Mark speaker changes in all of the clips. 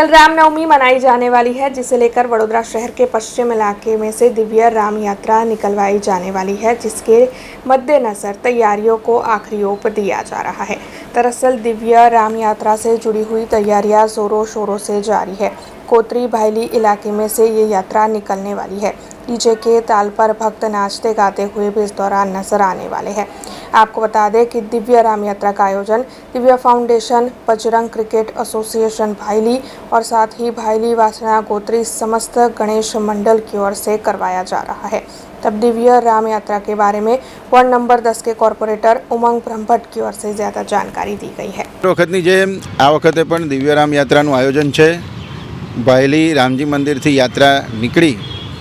Speaker 1: कल रामनवमी मनाई जाने वाली है, जिसे लेकर वडोदरा शहर के पश्चिम इलाके में से दिव्य राम यात्रा निकलवाई जाने वाली है, जिसके मद्देनजर तैयारियों को आखिरी ओप दिया जा रहा है। दरअसल दिव्य राम यात्रा से जुड़ी हुई तैयारियां जोरों शोरों से जारी है। कोतरी भायली इलाके में से ये यात्रा निकलने वाली है। डीजे के ताल पर भक्त नाचते गाते हुए भी इस दौरान नजर आने वाले हैं। आपको बता दें कि दिव्य राम यात्रा का आयोजन Divya foundation, Bajrang cricket association भायली और साथ ही भायली वासना गोत्री समस्त गणेश मंडल की ओर से करवाया जा रहा है। तब दिव्य राम यात्रा के बारे में वार्ड नंबर 10 के कॉर्पोरेटर उमंग ब्रह्मभट्ट की ओर से ज़्यादा जानकारी दी गई है।
Speaker 2: वखतनी जेम आ वखते पण दिव्य राम यात्राનું આયોજન છે। ભાયલી રામજી મંદિરથી યાત્રા નીકળી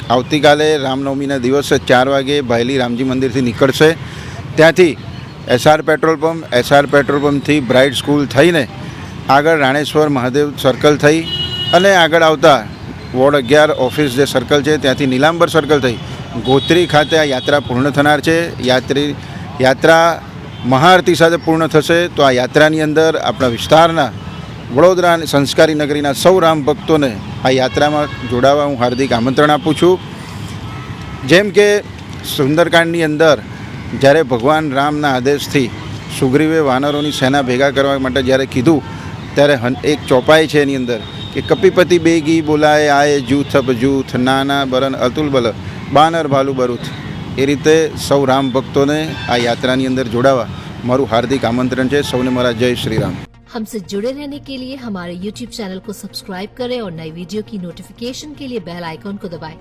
Speaker 2: આવતીકાલે રામનવમીના દિવસે 4 વાગે ભાયલી રામજી મંદિરથી નીકળશે। ત્યાંથી એસઆર પેટ્રોલ પંપથી બ્રાઇટ સ્કૂલ થઈને આગળ રાણેશ્વર મહાદેવ સર્કલ થઈ અને આગળ આવતા વોર્ડ 11 ઓફિસ જે સર્કલ છે ત્યાંથી નીલાંબર સર્કલ થઈ ગોત્રી ખાતે આ યાત્રા પૂર્ણ થનાર છે। યાત્રા મહાઆરતી સાથે પૂર્ણ થશે। તો આ યાત્રાની અંદર આપણા વિસ્તારના વડોદરા સંસ્કારી નગરીના સૌ રામ ભક્તોને આ યાત્રામાં જોડાવા હું હાર્દિક આમંત્રણ આપું છું। જેમ કે સુંદરકાંડની અંદર જ્યારે ભગવાન રામના આદેશથી સુગ્રીવે વાનરોની સેના ભેગા કરવા માટે જ્યારે કીધું ત્યારે એક ચોપાઈ છે એની અંદર કે કપિપતિ બેગી બોલાય આય જૂથ જૂથ નાના બરન અતુલ બલ બાનર ભાલુ બરુથ। એ રીતે સૌ રામ ભક્તોને આ યાત્રાની અંદર જોડાવા મારું હાર્દિક આમંત્રણ છે। સૌને મારા જય શ્રી રામ।
Speaker 3: हमसे जुड़े रहने के लिए हमारे YouTube चैनल को सब्सक्राइब करें और नई वीडियो की नोटिफिकेशन के लिए बेल आइकॉन को दबाएं।